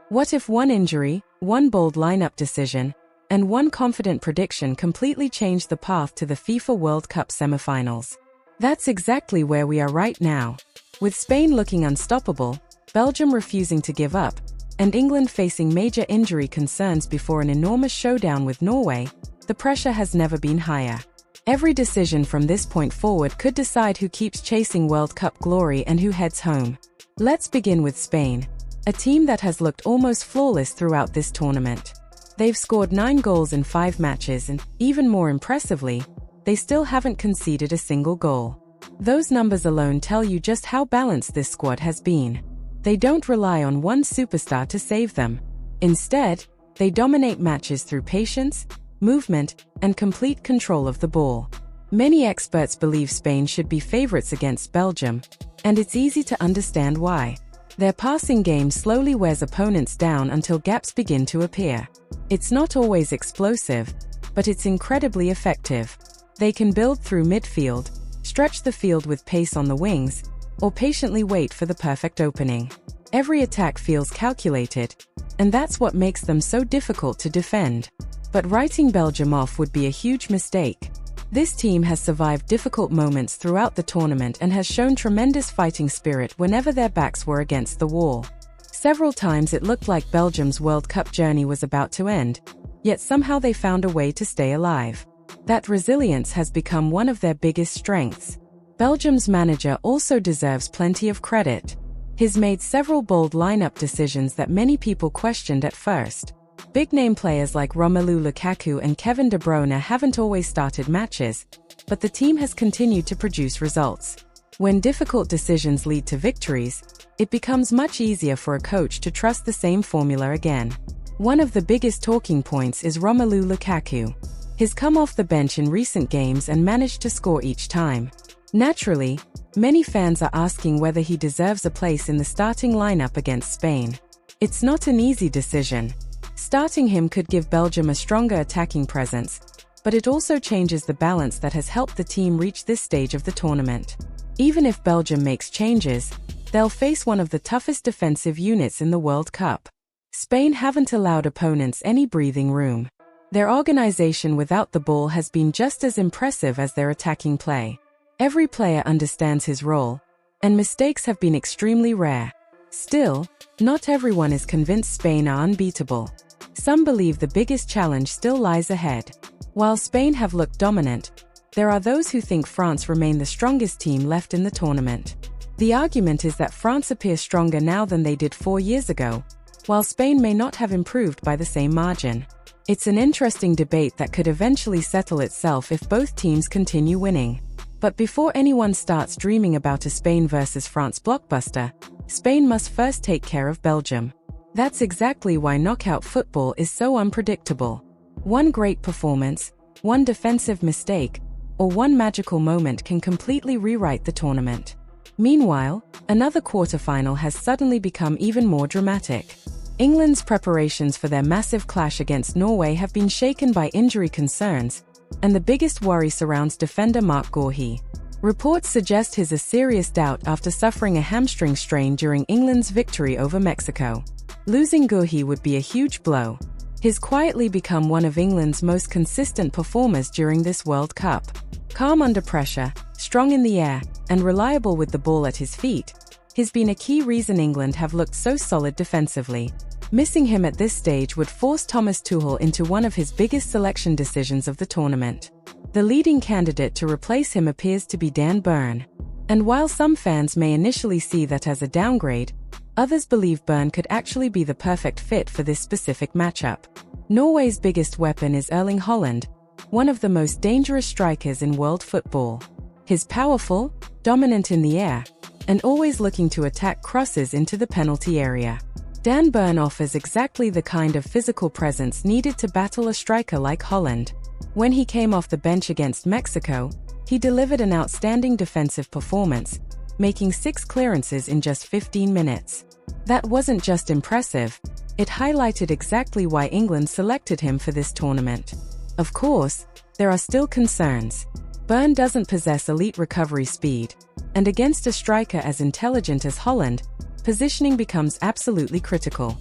What if one injury, one bold lineup decision, and one confident prediction completely changed the path to the FIFA World Cup semi-finals? That's exactly where we are right now. With Spain looking unstoppable, Belgium refusing to give up, and England facing major injury concerns before an enormous showdown with Norway, the pressure has never been higher. Every decision from this point forward could decide who keeps chasing World Cup glory and who heads home. Let's begin with Spain, a team that has looked almost flawless throughout this tournament. They've scored 9 goals in 5 matches and, even more impressively, they still haven't conceded a single goal. Those numbers alone tell you just how balanced this squad has been. They don't rely on one superstar to save them. Instead, they dominate matches through patience, movement, and complete control of the ball. Many experts believe Spain should be favorites against Belgium, and it's easy to understand why. Their passing game slowly wears opponents down until gaps begin to appear. It's not always explosive, but it's incredibly effective. They can build through midfield, stretch the field with pace on the wings, or patiently wait for the perfect opening. Every attack feels calculated, and that's what makes them so difficult to defend. But writing Belgium off would be a huge mistake. This team has survived difficult moments throughout the tournament and has shown tremendous fighting spirit whenever their backs were against the wall. Several times it looked like Belgium's World Cup journey was about to end, yet somehow they found a way to stay alive. That resilience has become one of their biggest strengths. Belgium's manager also deserves plenty of credit. He's made several bold lineup decisions that many people questioned at first. Big-name players like Romelu Lukaku and Kevin De Bruyne haven't always started matches, but the team has continued to produce results. When difficult decisions lead to victories, it becomes much easier for a coach to trust the same formula again. One of the biggest talking points is Romelu Lukaku. He's come off the bench in recent games and managed to score each time. Naturally, many fans are asking whether he deserves a place in the starting lineup against Spain. It's not an easy decision. Starting him could give Belgium a stronger attacking presence, but it also changes the balance that has helped the team reach this stage of the tournament. Even if Belgium makes changes, they'll face one of the toughest defensive units in the World Cup. Spain haven't allowed opponents any breathing room. Their organization without the ball has been just as impressive as their attacking play. Every player understands his role, and mistakes have been extremely rare. Still, not everyone is convinced Spain are unbeatable. Some believe the biggest challenge still lies ahead. While Spain have looked dominant, there are those who think France remain the strongest team left in the tournament. The argument is that France appear stronger now than they did 4 years ago, while Spain may not have improved by the same margin. It's an interesting debate that could eventually settle itself if both teams continue winning. But before anyone starts dreaming about a Spain versus France blockbuster, Spain must first take care of Belgium. That's exactly why knockout football is so unpredictable. One great performance, one defensive mistake, or one magical moment can completely rewrite the tournament. Meanwhile, another quarterfinal has suddenly become even more dramatic. England's preparations for their massive clash against Norway have been shaken by injury concerns, and the biggest worry surrounds defender Marc Guehi. Reports suggest he's a serious doubt after suffering a hamstring strain during England's victory over Mexico. Losing Guehi would be a huge blow. He's quietly become one of England's most consistent performers during this World Cup. Calm under pressure, strong in the air, and reliable with the ball at his feet, he's been a key reason England have looked so solid defensively. Missing him at this stage would force Thomas Tuchel into one of his biggest selection decisions of the tournament. The leading candidate to replace him appears to be Dan Burn. And while some fans may initially see that as a downgrade, others believe Burn could actually be the perfect fit for this specific matchup. Norway's biggest weapon is Erling Haaland, one of the most dangerous strikers in world football. He's powerful, dominant in the air, and always looking to attack crosses into the penalty area. Dan Burn offers exactly the kind of physical presence needed to battle a striker like Haaland. When he came off the bench against Mexico, he delivered an outstanding defensive performance, making 6 clearances in just 15 minutes. That wasn't just impressive, it highlighted exactly why England selected him for this tournament. Of course, there are still concerns. Burn doesn't possess elite recovery speed, and against a striker as intelligent as Haaland, positioning becomes absolutely critical.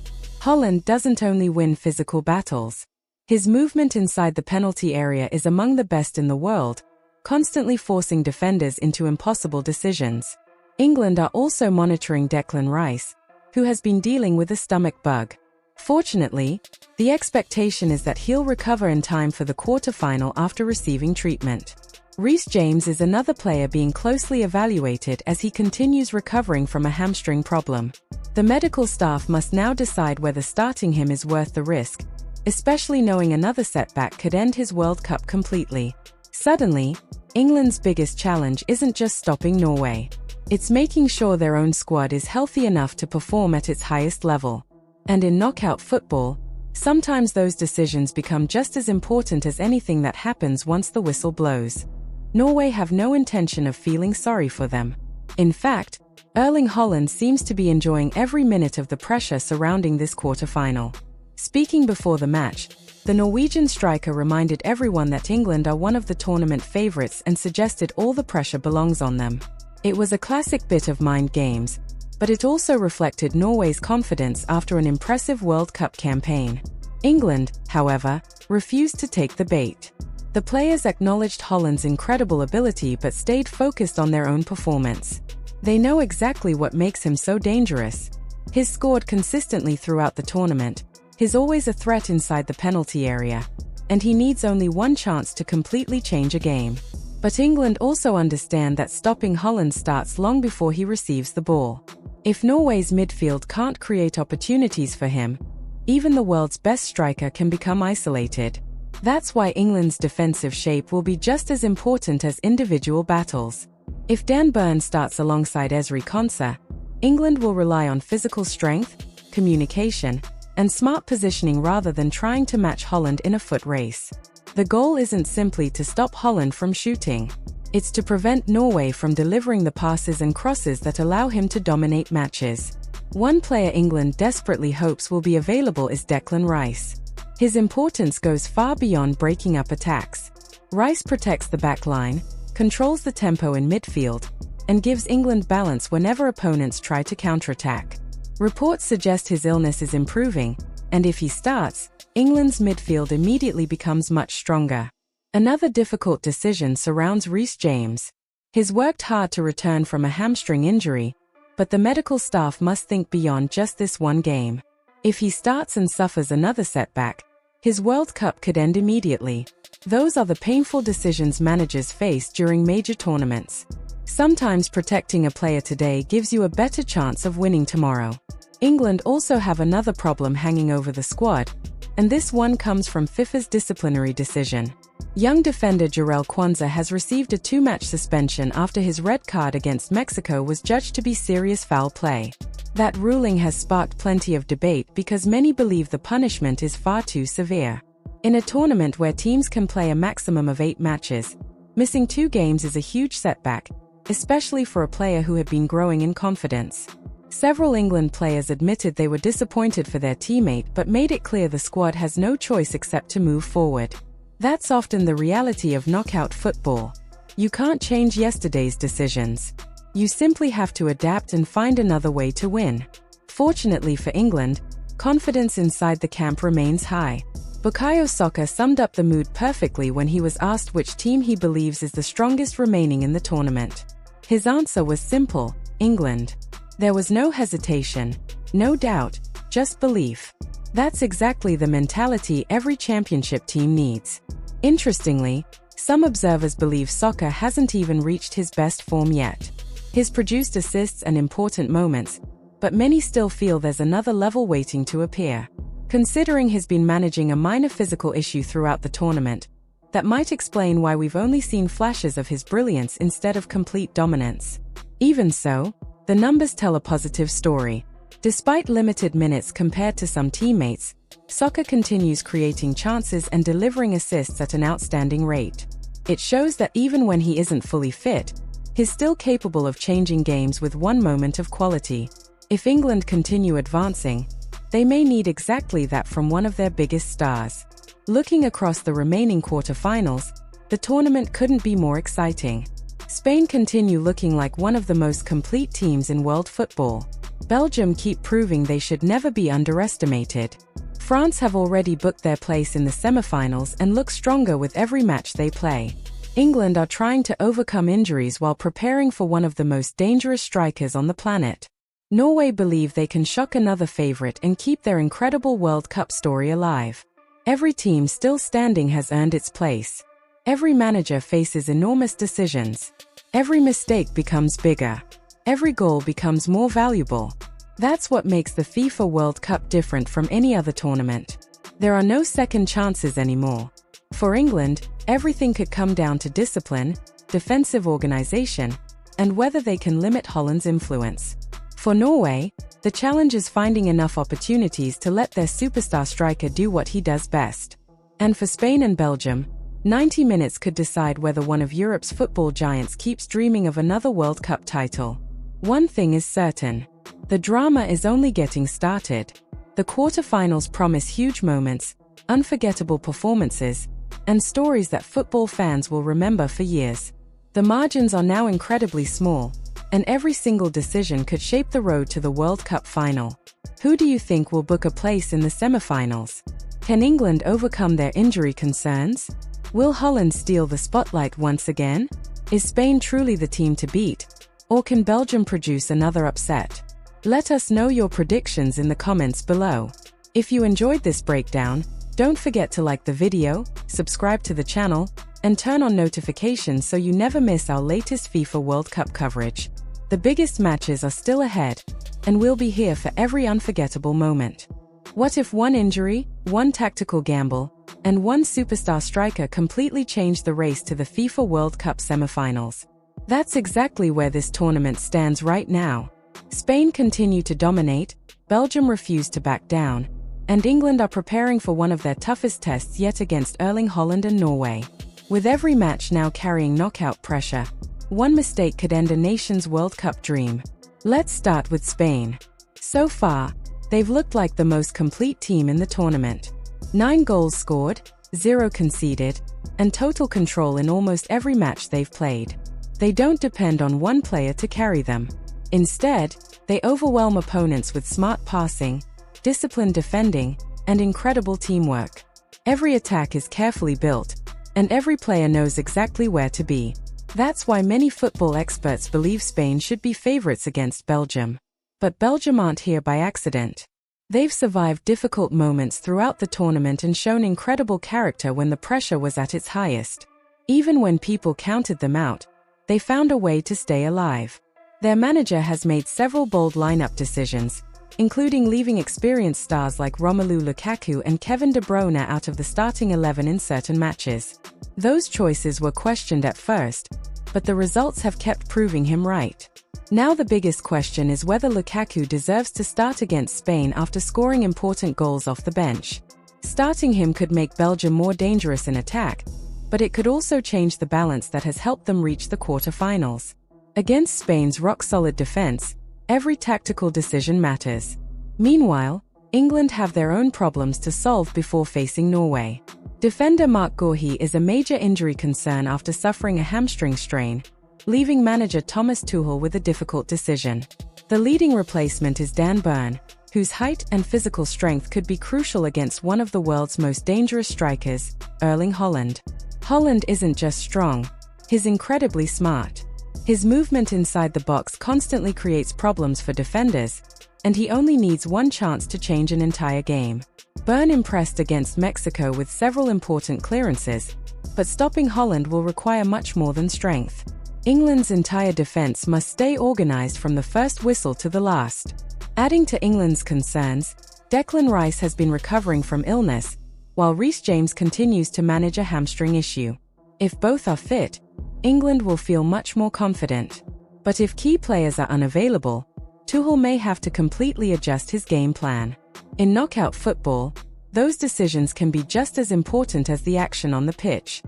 Haaland doesn't only win physical battles. His movement inside the penalty area is among the best in the world, constantly forcing defenders into impossible decisions. England are also monitoring Declan Rice, who has been dealing with a stomach bug. Fortunately, the expectation is that he'll recover in time for the quarter-final after receiving treatment. Reece James is another player being closely evaluated as he continues recovering from a hamstring problem. The medical staff must now decide whether starting him is worth the risk, especially knowing another setback could end his World Cup completely. Suddenly, England's biggest challenge isn't just stopping Norway. It's making sure their own squad is healthy enough to perform at its highest level. And in knockout football, sometimes those decisions become just as important as anything that happens once the whistle blows. Norway have no intention of feeling sorry for them. In fact, Erling Haaland seems to be enjoying every minute of the pressure surrounding this quarter-final. Speaking before the match, the Norwegian striker reminded everyone that England are one of the tournament favourites and suggested all the pressure belongs on them. It was a classic bit of mind games, but it also reflected Norway's confidence after an impressive World Cup campaign. England, however, refused to take the bait. The players acknowledged Haaland's incredible ability but stayed focused on their own performance. They know exactly what makes him so dangerous. He's scored consistently throughout the tournament, he's always a threat inside the penalty area, and he needs only one chance to completely change a game. But England also understand that stopping Haaland starts long before he receives the ball. If Norway's midfield can't create opportunities for him, even the world's best striker can become isolated. That's why England's defensive shape will be just as important as individual battles. If Dan Burn starts alongside Ezri Konsa, England will rely on physical strength, communication, and smart positioning rather than trying to match Haaland in a foot race. The goal isn't simply to stop Haaland from shooting. It's to prevent Norway from delivering the passes and crosses that allow him to dominate matches. One player England desperately hopes will be available is Declan Rice. His importance goes far beyond breaking up attacks. Rice protects the back line, controls the tempo in midfield, and gives England balance whenever opponents try to counterattack. Reports suggest his illness is improving, and if he starts, England's midfield immediately becomes much stronger. Another difficult decision surrounds Reece James. He's worked hard to return from a hamstring injury, but the medical staff must think beyond just this one game. If he starts and suffers another setback, his World Cup could end immediately. Those are the painful decisions managers face during major tournaments. Sometimes protecting a player today gives you a better chance of winning tomorrow. England also have another problem hanging over the squad, and this one comes from FIFA's disciplinary decision. Young defender Jarell Quansah has received a 2-match suspension after his red card against Mexico was judged to be serious foul play. That ruling has sparked plenty of debate because many believe the punishment is far too severe. In a tournament where teams can play a maximum of 8 matches, missing 2 games is a huge setback, especially for a player who had been growing in confidence. Several England players admitted they were disappointed for their teammate but made it clear the squad has no choice except to move forward. That's often the reality of knockout football. You can't change yesterday's decisions. You simply have to adapt and find another way to win. Fortunately for England, confidence inside the camp remains high. Bukayo Saka summed up the mood perfectly when he was asked which team he believes is the strongest remaining in the tournament. His answer was simple: England. There was no hesitation, no doubt, just belief. That's exactly the mentality every championship team needs. Interestingly, some observers believe Saka hasn't even reached his best form yet. He's produced assists and important moments, but many still feel there's another level waiting to appear. Considering he's been managing a minor physical issue throughout the tournament, that might explain why we've only seen flashes of his brilliance instead of complete dominance. Even so, the numbers tell a positive story. Despite limited minutes compared to some teammates, Saka continues creating chances and delivering assists at an outstanding rate. It shows that even when he isn't fully fit, he's still capable of changing games with one moment of quality. If England continue advancing, they may need exactly that from one of their biggest stars. Looking across the remaining quarter-finals, the tournament couldn't be more exciting. Spain continue looking like one of the most complete teams in world football. Belgium keep proving they should never be underestimated. France have already booked their place in the semifinals and look stronger with every match they play. England are trying to overcome injuries while preparing for one of the most dangerous strikers on the planet. Norway believe they can shock another favorite and keep their incredible World Cup story alive. Every team still standing has earned its place. Every manager faces enormous decisions. Every mistake becomes bigger. Every goal becomes more valuable. That's what makes the FIFA World Cup different from any other tournament. There are no second chances anymore. For England, everything could come down to discipline, defensive organization, and whether they can limit Haaland's influence. For Norway, the challenge is finding enough opportunities to let their superstar striker do what he does best. And for Spain and Belgium, 90 minutes could decide whether one of Europe's football giants keeps dreaming of another World Cup title. One thing is certain. The drama is only getting started. The quarterfinals promise huge moments, unforgettable performances, and stories that football fans will remember for years. The margins are now incredibly small, and every single decision could shape the road to the World Cup final. Who do you think will book a place in the semifinals? Can England overcome their injury concerns? Will Haaland steal the spotlight once again? Is Spain truly the team to beat? Or can Belgium produce another upset? Let us know your predictions in the comments below. If you enjoyed this breakdown, don't forget to like the video, subscribe to the channel, and turn on notifications so you never miss our latest FIFA World Cup coverage. The biggest matches are still ahead, and we'll be here for every unforgettable moment. What if one injury, one tactical gamble, and one superstar striker completely changed the race to the FIFA World Cup semifinals? That's exactly where this tournament stands right now. Spain continue to dominate, Belgium refuse to back down, and England are preparing for one of their toughest tests yet against Erling Haaland and Norway. With every match now carrying knockout pressure, one mistake could end a nation's World Cup dream. Let's start with Spain. So far, they've looked like the most complete team in the tournament. 9 goals scored, 0 conceded, and total control in almost every match they've played. They don't depend on one player to carry them. Instead, they overwhelm opponents with smart passing, disciplined defending, and incredible teamwork. Every attack is carefully built, and every player knows exactly where to be. That's why many football experts believe Spain should be favorites against Belgium. But Belgium aren't here by accident. They've survived difficult moments throughout the tournament and shown incredible character when the pressure was at its highest. Even when people counted them out, they found a way to stay alive. Their manager has made several bold lineup decisions, including leaving experienced stars like Romelu Lukaku and Kevin De Bruyne out of the starting 11 in certain matches. Those choices were questioned at first, but the results have kept proving him right. Now the biggest question is whether Lukaku deserves to start against Spain after scoring important goals off the bench. Starting him could make Belgium more dangerous in attack, but it could also change the balance that has helped them reach the quarterfinals. Against Spain's rock-solid defense, every tactical decision matters. Meanwhile, England have their own problems to solve before facing Norway. Defender Marc Guehi is a major injury concern after suffering a hamstring strain, leaving manager Thomas Tuchel with a difficult decision. The leading replacement is Dan Burn, whose height and physical strength could be crucial against one of the world's most dangerous strikers, Erling Haaland. Haaland isn't just strong, he's incredibly smart. His movement inside the box constantly creates problems for defenders, and he only needs one chance to change an entire game. Burn impressed against Mexico with several important clearances, but stopping Haaland will require much more than strength. England's entire defense must stay organized from the first whistle to the last. Adding to England's concerns, Declan Rice has been recovering from illness, while Reece James continues to manage a hamstring issue. If both are fit, England will feel much more confident. But if key players are unavailable, Tuchel may have to completely adjust his game plan. In knockout football, those decisions can be just as important as the action on the pitch.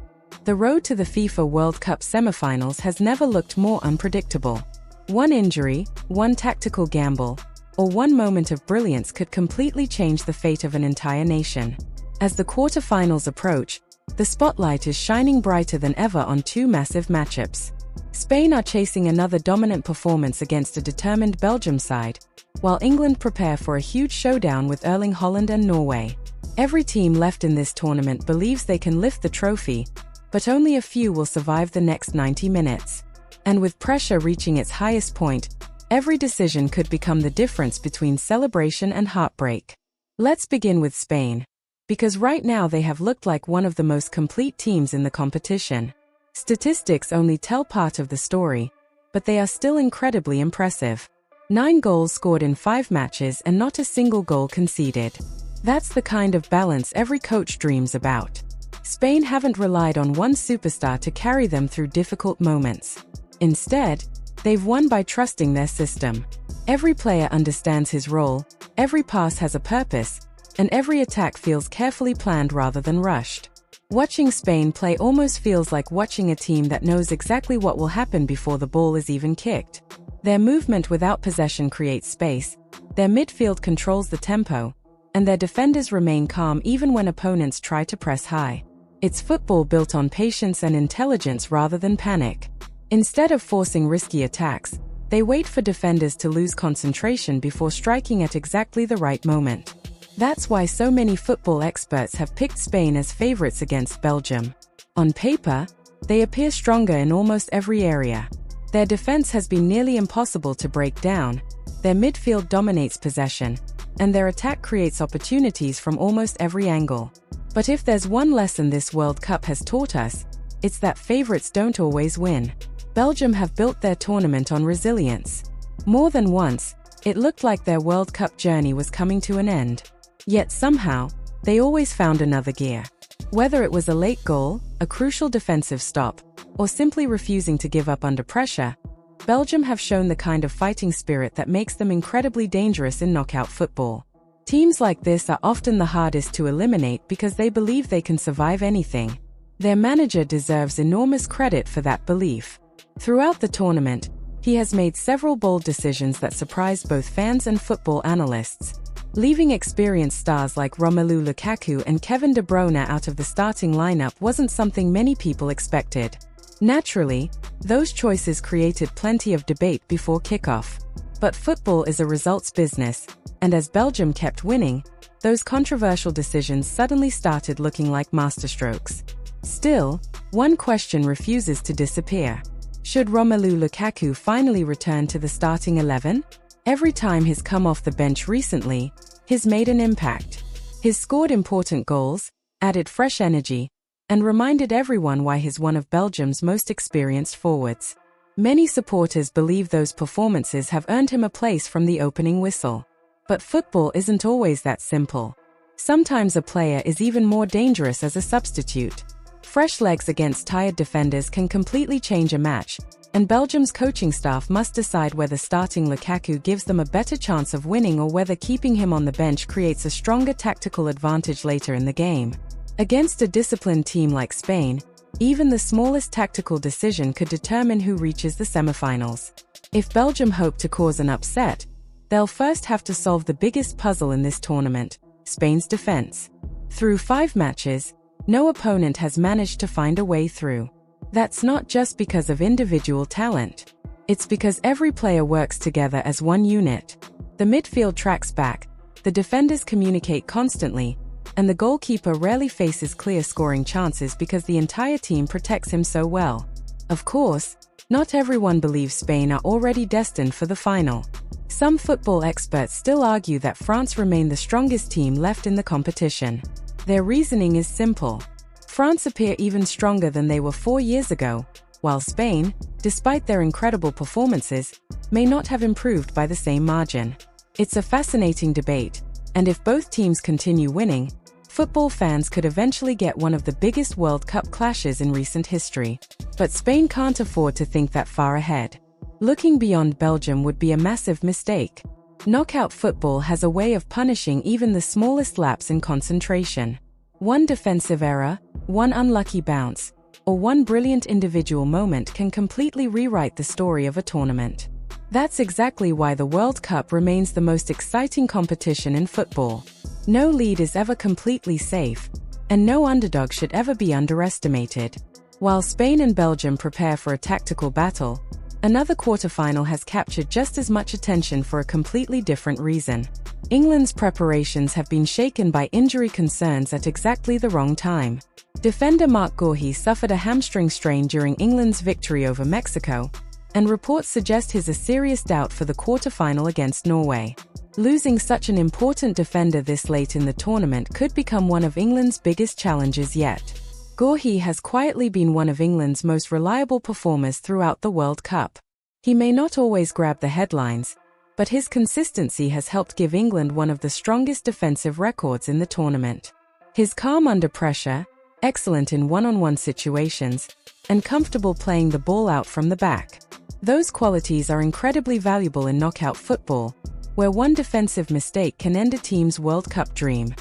The road to the FIFA World Cup semifinals has never looked more unpredictable. One injury, one tactical gamble, or one moment of brilliance could completely change the fate of an entire nation. As the quarterfinals approach, the spotlight is shining brighter than ever on two massive matchups. Spain are chasing another dominant performance against a determined Belgium side, while England prepare for a huge showdown with Erling Haaland and Norway. Every team left in this tournament believes they can lift the trophy, but only a few will survive the next 90 minutes. And with pressure reaching its highest point, every decision could become the difference between celebration and heartbreak. Let's begin with Spain, because right now they have looked like one of the most complete teams in the competition. Statistics only tell part of the story, but they are still incredibly impressive. 9 goals scored in 5 matches and not a single goal conceded. That's the kind of balance every coach dreams about. Spain haven't relied on one superstar to carry them through difficult moments. Instead, they've won by trusting their system. Every player understands his role, every pass has a purpose, and every attack feels carefully planned rather than rushed. Watching Spain play almost feels like watching a team that knows exactly what will happen before the ball is even kicked. Their movement without possession creates space, their midfield controls the tempo, and their defenders remain calm even when opponents try to press high. It's football built on patience and intelligence rather than panic. Instead of forcing risky attacks, they wait for defenders to lose concentration before striking at exactly the right moment. That's why so many football experts have picked Spain as favorites against Belgium. On paper, they appear stronger in almost every area. Their defense has been nearly impossible to break down, their midfield dominates possession, and their attack creates opportunities from almost every angle. But if there's one lesson this World Cup has taught us, it's that favorites don't always win. Belgium have built their tournament on resilience. More than once, it looked like their World Cup journey was coming to an end. Yet somehow, they always found another gear. Whether it was a late goal, a crucial defensive stop, or simply refusing to give up under pressure, Belgium have shown the kind of fighting spirit that makes them incredibly dangerous in knockout football. Teams like this are often the hardest to eliminate because they believe they can survive anything. Their manager deserves enormous credit for that belief. Throughout the tournament, he has made several bold decisions that surprised both fans and football analysts. Leaving experienced stars like Romelu Lukaku and Kevin De Bruyne out of the starting lineup wasn't something many people expected. Naturally, those choices created plenty of debate before kickoff. But football is a results business, and as Belgium kept winning, those controversial decisions suddenly started looking like masterstrokes. Still, one question refuses to disappear. Should Romelu Lukaku finally return to the starting 11? Every time he's come off the bench recently, he's made an impact. He's scored important goals, added fresh energy, and reminded everyone why he's one of Belgium's most experienced forwards. Many supporters believe those performances have earned him a place from the opening whistle. But football isn't always that simple. Sometimes a player is even more dangerous as a substitute. Fresh legs against tired defenders can completely change a match, and Belgium's coaching staff must decide whether starting Lukaku gives them a better chance of winning or whether keeping him on the bench creates a stronger tactical advantage later in the game. Against a disciplined team like Spain, even the smallest tactical decision could determine who reaches the semifinals. If Belgium hope to cause an upset, they'll first have to solve the biggest puzzle in this tournament, Spain's defense. Through 5 matches, no opponent has managed to find a way through. That's not just because of individual talent. It's because every player works together as one unit. The midfield tracks back, the defenders communicate constantly, and the goalkeeper rarely faces clear scoring chances because the entire team protects him so well. Of course, not everyone believes Spain are already destined for the final. Some football experts still argue that France remain the strongest team left in the competition. Their reasoning is simple. France appear even stronger than they were 4 years ago, while Spain, despite their incredible performances, may not have improved by the same margin. It's a fascinating debate, and if both teams continue winning, football fans could eventually get one of the biggest World Cup clashes in recent history. But Spain can't afford to think that far ahead. Looking beyond Belgium would be a massive mistake. Knockout football has a way of punishing even the smallest lapse in concentration. One defensive error, one unlucky bounce, or one brilliant individual moment can completely rewrite the story of a tournament. That's exactly why the World Cup remains the most exciting competition in football. No lead is ever completely safe, and no underdog should ever be underestimated. While Spain and Belgium prepare for a tactical battle, another quarterfinal has captured just as much attention for a completely different reason. England's preparations have been shaken by injury concerns at exactly the wrong time. Defender Marc Guéhi suffered a hamstring strain during England's victory over Mexico, and reports suggest he's a serious doubt for the quarterfinal against Norway. Losing such an important defender this late in the tournament could become one of England's biggest challenges yet. Guéhi has quietly been one of England's most reliable performers throughout the World Cup. He may not always grab the headlines, but his consistency has helped give England one of the strongest defensive records in the tournament. His calm under pressure, excellent in one-on-one situations, and comfortable playing the ball out from the back. Those qualities are incredibly valuable in knockout football, where one defensive mistake can end a team's World Cup dream.